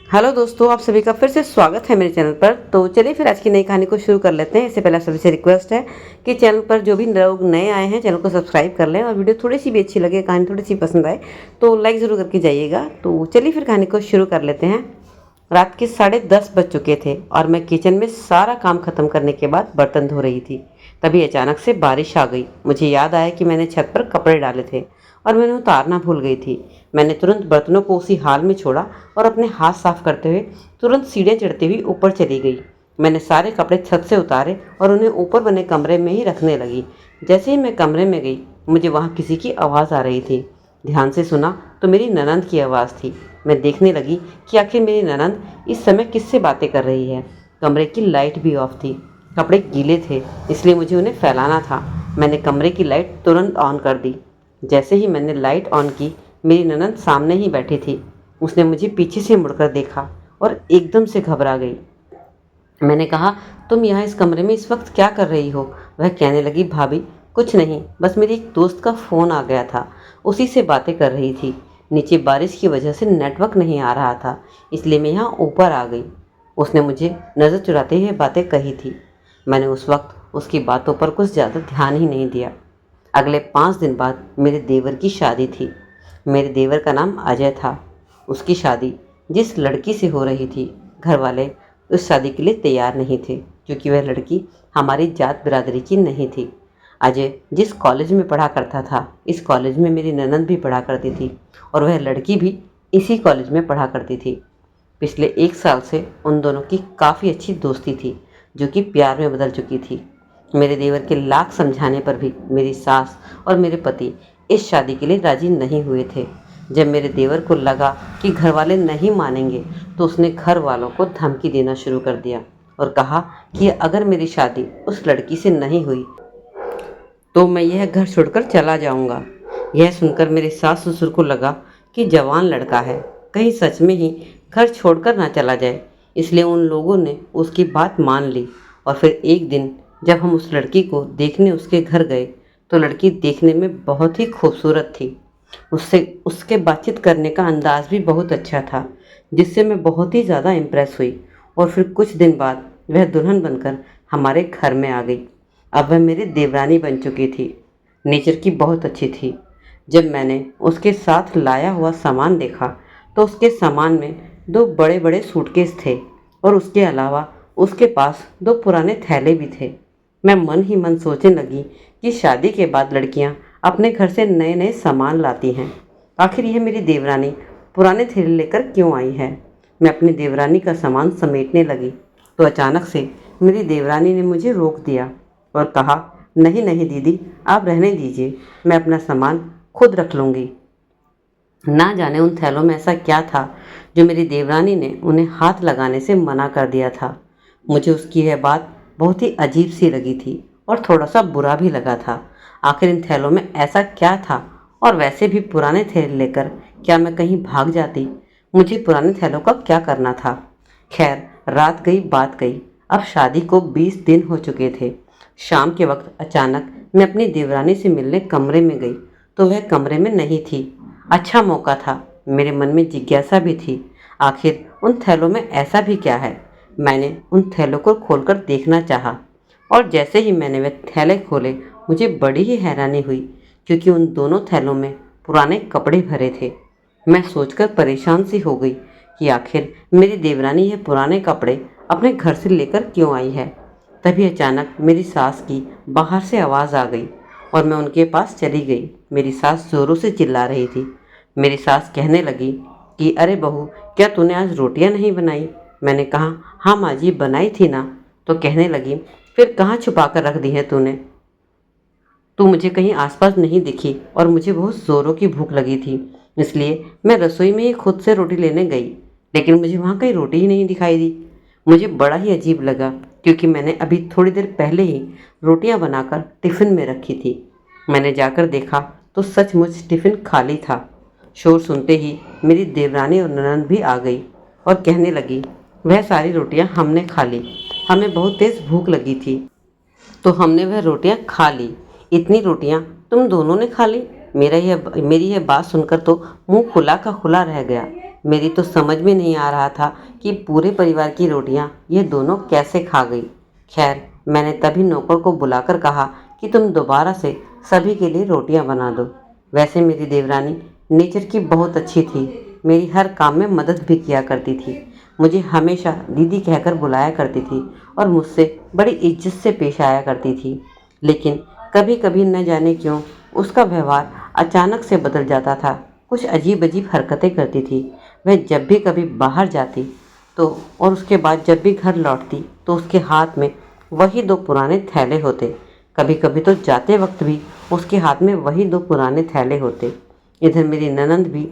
Hello दोस्तों, आप सभी का फिर से स्वागत है मेरे चैनल पर। तो चलिए फिर आज की नई कहानी को शुरू कर लेते हैं। इससे पहले आप सभी से रिक्वेस्ट है कि चैनल पर जो भी लोग नए आए हैं चैनल को सब्सक्राइब कर लें, और वीडियो थोड़ी सी भी अच्छी लगे, कहानी थोड़ी सी पसंद आए तो लाइक ज़रूर करके जाइएगा। तो चलिए फिर कहानी को शुरू कर लेते हैं। रात के 10:30 बज चुके थे और मैं किचन में सारा काम खत्म करने के बाद बर्तन धो रही थी। तभी अचानक से बारिश आ गई। मुझे याद आया कि मैंने छत पर कपड़े डाले थे और मैंने उतारना भूल गई थी। मैंने तुरंत बर्तनों को उसी हाल में छोड़ा और अपने हाथ साफ करते हुए तुरंत सीढ़ियाँ चढ़ती हुई ऊपर चली गई। मैंने सारे कपड़े छत से उतारे और उन्हें ऊपर बने कमरे में ही रखने लगी। जैसे ही मैं कमरे में गई, मुझे वहाँ किसी की आवाज़ आ रही थी। ध्यान से सुना तो मेरी ननंद की आवाज़ थी। मैं देखने लगी कि आखिर मेरी ननंद इस समय किससे बातें कर रही है। कमरे की लाइट भी ऑफ थी। कपड़े गीले थे, इसलिए मुझे उन्हें फैलाना था। मैंने कमरे की लाइट तुरंत ऑन कर दी। जैसे ही मैंने लाइट ऑन की, मेरी ननंद सामने ही बैठी थी। उसने मुझे पीछे से मुड़कर देखा और एकदम से घबरा गई। मैंने कहा, तुम यहाँ इस कमरे में इस वक्त क्या कर रही हो? वह कहने लगी, भाभी कुछ नहीं, बस मेरी एक दोस्त का फ़ोन आ गया था, उसी से बातें कर रही थी। नीचे बारिश की वजह से नेटवर्क नहीं आ रहा था, इसलिए मैं यहाँ ऊपर आ गई। उसने मुझे नज़र चुराते हुए बातें कही थी। मैंने उस वक्त उसकी बातों पर कुछ ज़्यादा ध्यान ही नहीं दिया। अगले 5 दिन बाद मेरे देवर की शादी थी। मेरे देवर का नाम अजय था। उसकी शादी जिस लड़की से हो रही थी, घर वाले उस शादी के लिए तैयार नहीं थे, क्योंकि वह लड़की हमारी जात बिरादरी की नहीं थी। अजय जिस कॉलेज में पढ़ा करता था, इस कॉलेज में मेरी ननंद भी पढ़ा करती थी और वह लड़की भी इसी कॉलेज में पढ़ा करती थी। पिछले 1 साल से उन दोनों की काफ़ी अच्छी दोस्ती थी, जो कि प्यार में बदल चुकी थी। मेरे देवर के लाख समझाने पर भी मेरी सास और मेरे पति इस शादी के लिए राजी नहीं हुए थे। जब मेरे देवर को लगा कि घर वाले नहीं मानेंगे, तो उसने घर वालों को धमकी देना शुरू कर दिया और कहा कि अगर मेरी शादी उस लड़की से नहीं हुई तो मैं यह घर छोड़कर चला जाऊंगा। यह सुनकर मेरे सास ससुर को लगा कि जवान लड़का है, कहीं सच में ही घर छोड़कर ना चला जाए, इसलिए उन लोगों ने उसकी बात मान ली। और फिर एक दिन जब हम उस लड़की को देखने उसके घर गए, तो लड़की देखने में बहुत ही खूबसूरत थी। उससे उसके बातचीत करने का अंदाज भी बहुत अच्छा था, जिससे मैं बहुत ही ज़्यादा इम्प्रेस हुई। और फिर कुछ दिन बाद वह दुल्हन बनकर हमारे घर में आ गई। अब वह मेरी देवरानी बन चुकी थी। नेचर की बहुत अच्छी थी। जब मैंने उसके साथ लाया हुआ सामान देखा, तो उसके सामान में 2 बड़े बड़े सूटकेस थे और उसके अलावा उसके पास 2 पुराने थैले भी थे। मैं मन ही मन सोचने लगी कि शादी के बाद लड़कियां अपने घर से नए नए सामान लाती हैं। आखिर यह मेरी देवरानी पुराने थैले लेकर क्यों आई है? मैं अपनी देवरानी का सामान समेटने लगी तो अचानक से मेरी देवरानी ने मुझे रोक दिया और कहा, नहीं नहीं दीदी, आप रहने दीजिए, मैं अपना सामान खुद रख लूँगी। ना जाने उन थैलों में ऐसा क्या था जो मेरी देवरानी ने उन्हें हाथ लगाने से मना कर दिया था। मुझे उसकी यह बात बहुत ही अजीब सी लगी थी और थोड़ा सा बुरा भी लगा था। आखिर इन थैलों में ऐसा क्या था? और वैसे भी पुराने थैले लेकर क्या मैं कहीं भाग जाती? मुझे पुराने थैलों का क्या करना था? खैर, रात गई बात गई। अब शादी को 20 दिन हो चुके थे। शाम के वक्त अचानक मैं अपनी देवरानी से मिलने कमरे में गई, तो वह कमरे में नहीं थी। अच्छा मौका था। मेरे मन में जिज्ञासा भी थी, आखिर उन थैलों में ऐसा भी क्या है? मैंने उन थैलों को खोलकर देखना चाहा, और जैसे ही मैंने वे थैले खोले, मुझे बड़ी ही हैरानी हुई, क्योंकि उन दोनों थैलों में पुराने कपड़े भरे थे। मैं सोचकर परेशान सी हो गई कि आखिर मेरी देवरानी ये पुराने कपड़े अपने घर से लेकर क्यों आई है। तभी अचानक मेरी सास की बाहर से आवाज़ आ गई और मैं उनके पास चली गई। मेरी सास ज़ोरों से चिल्ला रही थी। मेरी सास कहने लगी कि अरे बहू, क्या तूने आज रोटियां नहीं बनाई? मैंने कहा, हाँ माँ जी, बनाई थी ना। तो कहने लगी, फिर कहाँ छुपा कर रख दी है तूने? तू मुझे कहीं आसपास नहीं दिखी और मुझे बहुत ज़ोरों की भूख लगी थी, इसलिए मैं रसोई में ही खुद से रोटी लेने गई, लेकिन मुझे वहाँ कहीं रोटी ही नहीं दिखाई दी। मुझे बड़ा ही अजीब लगा, क्योंकि मैंने अभी थोड़ी देर पहले ही रोटियां बनाकर टिफ़िन में रखी थी। मैंने जाकर देखा तो सचमुच टिफ़िन खाली था। शोर सुनते ही मेरी देवरानी और ननंद भी आ गई और कहने लगी, वह सारी रोटियां हमने खा ली, हमें बहुत तेज़ भूख लगी थी तो हमने वह रोटियां खा ली। इतनी रोटियां तुम दोनों ने खा ली? मेरी यह बात सुनकर तो मुंह खुला का खुला रह गया। मेरी तो समझ में नहीं आ रहा था कि पूरे परिवार की रोटियां ये दोनों कैसे खा गई। खैर, मैंने तभी नौकर को बुलाकर कहा कि तुम दोबारा से सभी के लिए रोटियां बना दो। वैसे मेरी देवरानी नेचर की बहुत अच्छी थी, मेरी हर काम में मदद भी किया करती थी। मुझे हमेशा दीदी कहकर बुलाया करती थी और मुझसे बड़ी इज्जत से पेश आया करती थी। लेकिन कभी कभी न जाने क्यों उसका व्यवहार अचानक से बदल जाता था। कुछ अजीब अजीब हरकतें करती थी। वह जब भी कभी बाहर जाती तो और उसके बाद जब भी घर लौटती तो उसके हाथ में वही दो पुराने थैले होते। कभी कभी तो जाते वक्त भी उसके हाथ में वही दो पुराने थैले होते। इधर मेरी ननंद भी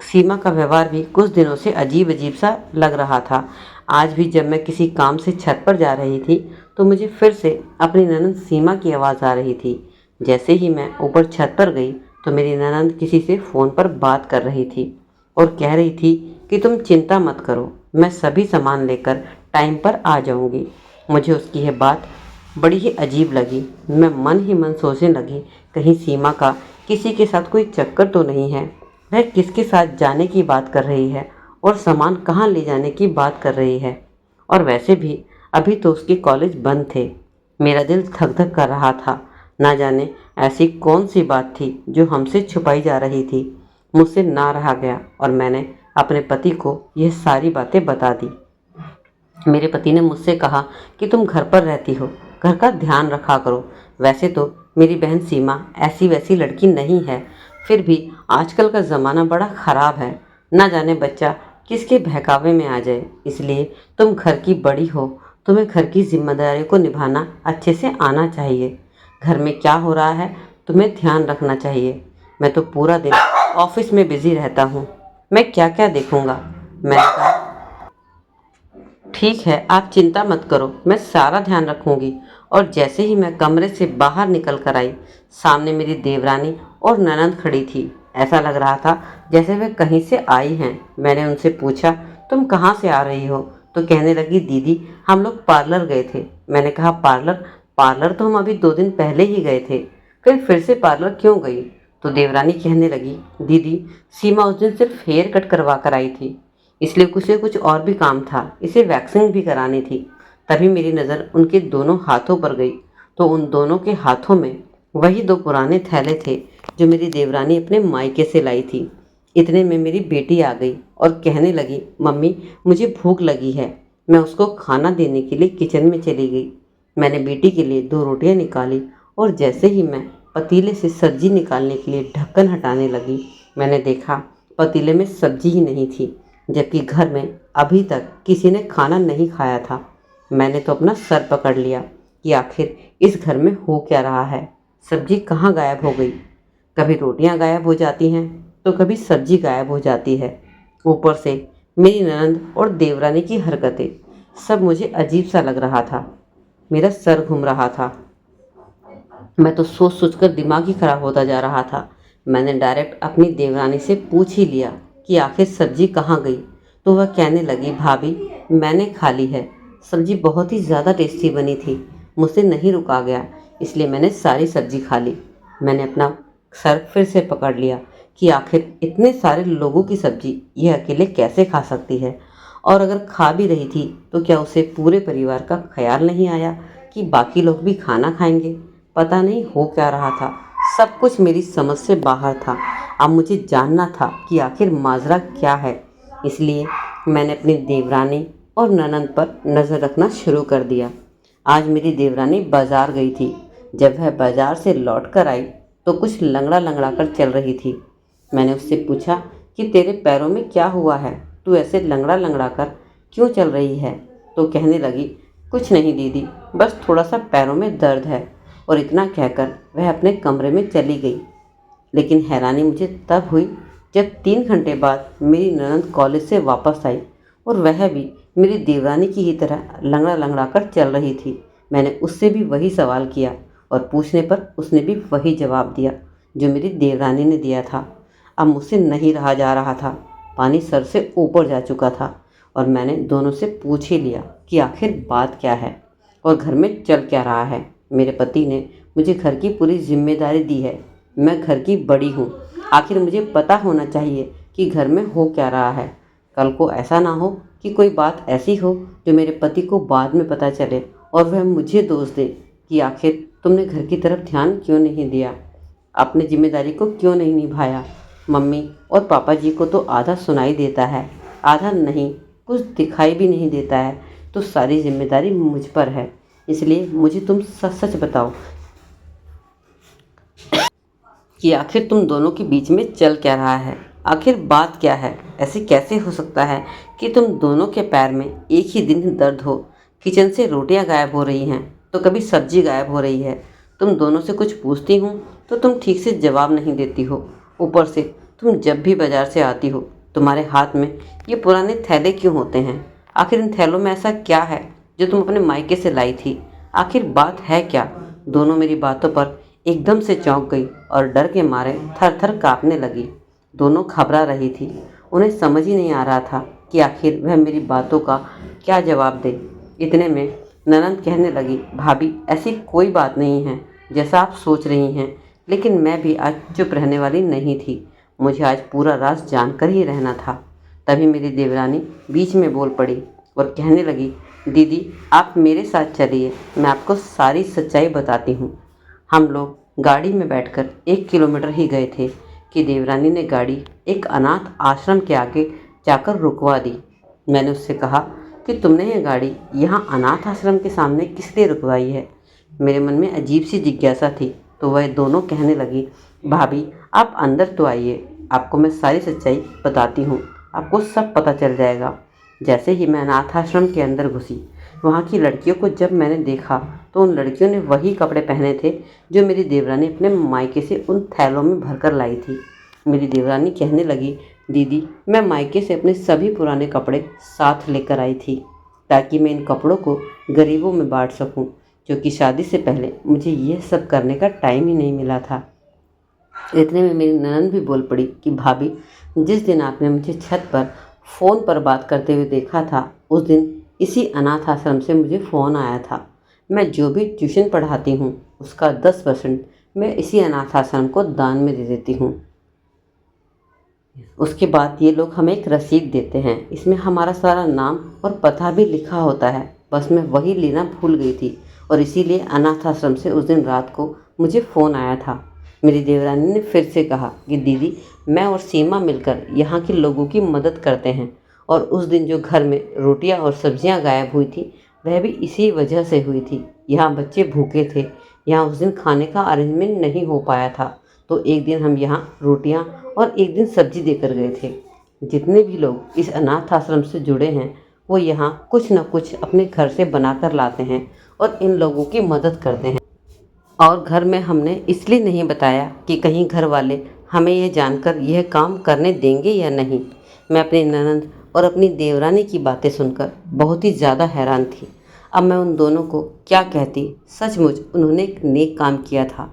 सीमा का व्यवहार भी कुछ दिनों से अजीब अजीब सा लग रहा था। आज भी जब मैं किसी काम से छत पर जा रही थी तो मुझे फिर से अपनी ननंद सीमा की आवाज़ आ रही थी। जैसे ही मैं ऊपर छत पर गई तो मेरी ननंद किसी से फ़ोन पर बात कर रही थी और कह रही थी कि तुम चिंता मत करो, मैं सभी सामान लेकर टाइम पर आ जाऊंगी। मुझे उसकी यह बात बड़ी ही अजीब लगी। मैं मन ही मन सोचने लगी, कहीं सीमा का किसी के साथ कोई चक्कर तो नहीं है। वह किसके साथ जाने की बात कर रही है और सामान कहाँ ले जाने की बात कर रही है। और वैसे भी अभी तो उसके कॉलेज बंद थे। मेरा दिल धक धक कर रहा था। ना जाने ऐसी कौन सी बात थी जो हमसे छुपाई जा रही थी। मुझसे ना रहा गया और मैंने अपने पति को यह सारी बातें बता दी। मेरे पति ने मुझसे कहा कि तुम घर पर रहती हो, घर का ध्यान रखा करो। वैसे तो मेरी बहन सीमा ऐसी वैसी लड़की नहीं है, फिर भी आजकल का ज़माना बड़ा ख़राब है। ना जाने बच्चा किसके बहकावे में आ जाए, इसलिए तुम घर की बड़ी हो, तुम्हें घर की जिम्मेदारी को निभाना अच्छे से आना चाहिए। घर में क्या हो रहा है तुम्हें ध्यान रखना चाहिए। मैं तो पूरा दिन ऑफिस में बिजी रहता हूँ, मैं क्या क्या देखूँगा। मैंने कहा ठीक है, आप चिंता मत करो, मैं सारा ध्यान रखूंगी। और जैसे ही मैं कमरे से बाहर निकल कर आई, सामने मेरी देवरानी और ननंद खड़ी थी। ऐसा लग रहा था जैसे वे कहीं से आई हैं। मैंने उनसे पूछा, तुम कहाँ से आ रही हो? तो कहने लगी, दीदी हम लोग पार्लर गए थे। मैंने कहा, पार्लर? पार्लर तो हम अभी 2 दिन पहले ही गए थे, फिर से पार्लर क्यों गई? तो देवरानी कहने लगी, दीदी सीमा उस दिन सिर्फ हेयर कट करवा कर आई थी, इसलिए कुछ और भी काम था, इसे वैक्सिंग भी करानी थी। तभी मेरी नज़र उनके दोनों हाथों पर गई तो उन दोनों के हाथों में वही दो पुराने थैले थे जो मेरी देवरानी अपने मायके से लाई थी। इतने में मेरी बेटी आ गई और कहने लगी, मम्मी मुझे भूख लगी है। मैं उसको खाना देने के लिए किचन में चली गई। मैंने बेटी के लिए 2 रोटियां निकाली और जैसे ही मैं पतीले से सब्जी निकालने के लिए ढक्कन हटाने लगी, मैंने देखा पतीले में सब्जी ही नहीं थी, जबकि घर में अभी तक किसी ने खाना नहीं खाया था। मैंने तो अपना सर पकड़ लिया कि आखिर इस घर में हो क्या रहा है। सब्जी कहाँ गायब हो गई? कभी रोटियां गायब हो जाती हैं तो कभी सब्जी गायब हो जाती है। ऊपर से मेरी ननंद और देवरानी की हरकतें, सब मुझे अजीब सा लग रहा था। मेरा सर घूम रहा था। मैं तो सोच सोच कर दिमाग ही खराब होता जा रहा था। मैंने डायरेक्ट अपनी देवरानी से पूछ ही लिया कि आखिर सब्जी कहाँ गई। तो वह कहने लगी, भाभी मैंने खा ली है, सब्जी बहुत ही ज़्यादा टेस्टी बनी थी, मुझसे नहीं रुका गया, इसलिए मैंने सारी सब्जी खा ली। मैंने अपना सर फिर से पकड़ लिया कि आखिर इतने सारे लोगों की सब्जी यह अकेले कैसे खा सकती है, और अगर खा भी रही थी तो क्या उसे पूरे परिवार का ख्याल नहीं आया कि बाकी लोग भी खाना खाएंगे। पता नहीं हो क्या रहा था, सब कुछ मेरी समझ से बाहर था। अब मुझे जानना था कि आखिर माजरा क्या है। इसलिए मैंने अपनी देवरानी और ननंद पर नज़र रखना शुरू कर दिया। आज मेरी देवरानी बाजार गई थी। जब वह बाजार से लौट कर आई तो कुछ लंगड़ा लंगड़ा कर चल रही थी। मैंने उससे पूछा कि तेरे पैरों में क्या हुआ है, तू ऐसे लंगड़ा लंगड़ा कर क्यों चल रही है? तो कहने लगी, कुछ नहीं दीदी, बस थोड़ा सा पैरों में दर्द है। और इतना कहकर वह अपने कमरे में चली गई। लेकिन हैरानी मुझे तब हुई जब 3 घंटे बाद मेरी ननंद कॉलेज से वापस आई और वह भी मेरी देवरानी की ही तरह लंगड़ा लंगड़ा कर चल रही थी। मैंने उससे भी वही सवाल किया और पूछने पर उसने भी वही जवाब दिया जो मेरी देवरानी ने दिया था। अब मुझसे नहीं रहा जा रहा था, पानी सर से ऊपर जा चुका था और मैंने दोनों से पूछ ही लिया कि आखिर बात क्या है और घर में चल क्या रहा है। मेरे पति ने मुझे घर की पूरी जिम्मेदारी दी है, मैं घर की बड़ी हूँ, आखिर मुझे पता होना चाहिए कि घर में हो क्या रहा है। कल को ऐसा ना हो कि कोई बात ऐसी हो जो मेरे पति को बाद में पता चले और वह मुझे दोष दे कि आखिर तुमने घर की तरफ ध्यान क्यों नहीं दिया, अपनी जिम्मेदारी को क्यों नहीं निभाया। मम्मी और पापा जी को तो आधा सुनाई देता है, आधा नहीं, कुछ दिखाई भी नहीं देता है, तो सारी जिम्मेदारी मुझ पर है। इसलिए मुझे तुम सच सच बताओ कि आखिर तुम दोनों के बीच में चल क्या रहा है, आखिर बात क्या है। ऐसे कैसे हो सकता है कि तुम दोनों के पैर में एक ही दिन दर्द हो। किचन से रोटियां गायब हो रही हैं तो कभी सब्जी गायब हो रही है। तुम दोनों से कुछ पूछती हूँ तो तुम ठीक से जवाब नहीं देती हो। ऊपर से तुम जब भी बाजार से आती हो तुम्हारे हाथ में ये पुराने थैले क्यों होते हैं। आखिर इन थैलों में ऐसा क्या है जो तुम अपने मायके से लाई थी। आखिर बात है क्या। दोनों मेरी बातों पर एकदम से चौंक गई और डर के मारे थर थर काँपने लगी। दोनों घबरा रही थी। उन्हें समझ ही नहीं आ रहा था कि आखिर वह मेरी बातों का क्या जवाब दे। इतने में ननंद कहने लगी, भाभी ऐसी कोई बात नहीं है जैसा आप सोच रही हैं, लेकिन मैं भी आज चुप रहने वाली नहीं थी। मुझे आज पूरा राज जानकर ही रहना था। तभी मेरी देवरानी बीच में बोल पड़ी और कहने लगी, दीदी आप मेरे साथ चलिए, मैं आपको सारी सच्चाई बताती हूँ। हम लोग गाड़ी में बैठकर 1 किलोमीटर ही गए थे कि देवरानी ने गाड़ी एक अनाथ आश्रम के आगे जाकर रुकवा दी। मैंने उससे कहा कि तुमने ये गाड़ी यहाँ अनाथ आश्रम के सामने किस लिए रुकवाई है। मेरे मन में अजीब सी जिज्ञासा थी तो वह दोनों कहने लगी, भाभी आप अंदर तो आइए, आपको मैं सारी सच्चाई बताती हूँ, आपको सब पता चल जाएगा। जैसे ही मैं अनाथ आश्रम के अंदर घुसी, वहाँ की लड़कियों को जब मैंने देखा तो उन लड़कियों ने वही कपड़े पहने थे जो मेरी देवरानी अपने मायके से उन थैलों में भरकर लाई थी। मेरी देवरानी कहने लगी, दीदी मैं मायके से अपने सभी पुराने कपड़े साथ लेकर आई थी ताकि मैं इन कपड़ों को गरीबों में बांट सकूं, क्योंकि शादी से पहले मुझे यह सब करने का टाइम ही नहीं मिला था। इतने में मेरी ननंद भी बोल पड़ी कि भाभी जिस दिन आपने मुझे छत पर फ़ोन पर बात करते हुए देखा था उस दिन इसी अनाथ आश्रम से मुझे फ़ोन आया था। मैं जो भी ट्यूशन पढ़ाती हूँ उसका 10% मैं इसी अनाथ आश्रम को दान में दे देती हूँ। उसके बाद ये लोग हमें एक रसीद देते हैं, इसमें हमारा सारा नाम और पता भी लिखा होता है। बस मैं वही लेना भूल गई थी और इसीलिए अनाथ आश्रम से उस दिन रात को मुझे फ़ोन आया था। मेरी देवरानी ने फिर से कहा कि दीदी मैं और सीमा मिलकर यहाँ के लोगों की मदद करते हैं और उस दिन जो घर में रोटियाँ और सब्जियाँ गायब हुई थी वह भी इसी वजह से हुई थी। यहाँ बच्चे भूखे थे, यहाँ उस दिन खाने का अरेंजमेंट नहीं हो पाया था, तो एक दिन हम यहाँ रोटियाँ और एक दिन सब्जी देकर गए थे। जितने भी लोग इस अनाथ आश्रम से जुड़े हैं वो यहाँ कुछ न कुछ अपने घर से बनाकर लाते हैं और इन लोगों की मदद करते हैं। और घर में हमने इसलिए नहीं बताया कि कहीं घर वाले हमें यह जानकर यह काम करने देंगे या नहीं। मैं अपनी ननंद और अपनी देवरानी की बातें सुनकर बहुत ही ज़्यादा हैरान थी। अब मैं उन दोनों को क्या कहती। सचमुच उन्होंने एक नेक काम किया था।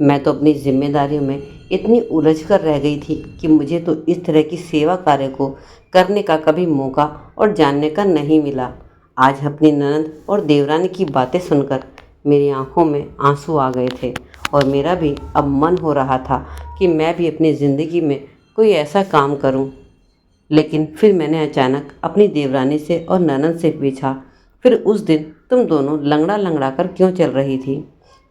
मैं तो अपनी जिम्मेदारियों में इतनी उलझ कर रह गई थी कि मुझे तो इस तरह की सेवा कार्य को करने का कभी मौका और जानने का नहीं मिला। आज अपनी ननंद और देवरानी की बातें सुनकर मेरी आंखों में आंसू आ गए थे और मेरा भी अब मन हो रहा था कि मैं भी अपनी ज़िंदगी में कोई ऐसा काम करूं। लेकिन फिर मैंने अचानक अपनी देवरानी से और ननंद से पूछा, फिर उस दिन तुम दोनों लंगड़ा लंगड़ा कर क्यों चल रही थी।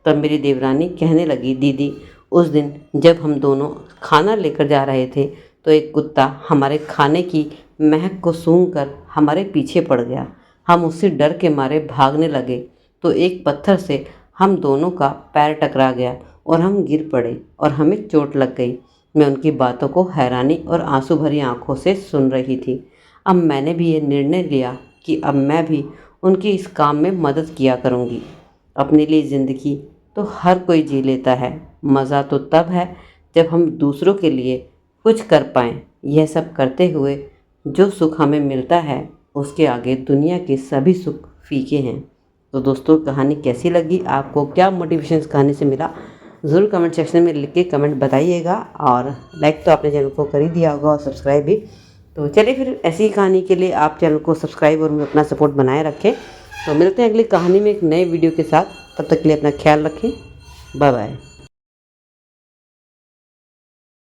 तब मेरी देवरानी कहने लगी, दीदी उस दिन जब हम दोनों खाना लेकर जा रहे थे तो एक कुत्ता हमारे खाने की महक को सूंघकर हमारे पीछे पड़ गया। हम उससे डर के मारे भागने लगे तो एक पत्थर से हम दोनों का पैर टकरा गया और हम गिर पड़े और हमें चोट लग गई। मैं उनकी बातों को हैरानी और आंसू भरी आंखों से सुन रही थी। अब मैंने भी ये निर्णय लिया कि अब मैं भी उनकी इस काम में मदद किया करूँगी। अपने लिए ज़िंदगी तो हर कोई जी लेता है, मज़ा तो तब है जब हम दूसरों के लिए कुछ कर पाएँ। यह सब करते हुए जो सुख हमें मिलता है उसके आगे दुनिया के सभी सुख फीके हैं। तो दोस्तों कहानी कैसी लगी, आपको क्या मोटिवेशन कहानी से मिला, ज़रूर कमेंट सेक्शन में लिख के कमेंट बताइएगा। और लाइक तो आपने चैनल को कर ही दिया होगा और सब्सक्राइब भी। तो चलिए फिर ऐसी ही कहानी के लिए आप चैनल को सब्सक्राइब और अपना सपोर्ट बनाए रखें। तो मिलते हैं अगली कहानी में एक नए वीडियो के साथ। तब तक के लिए अपना ख्याल रखें। Bye bye.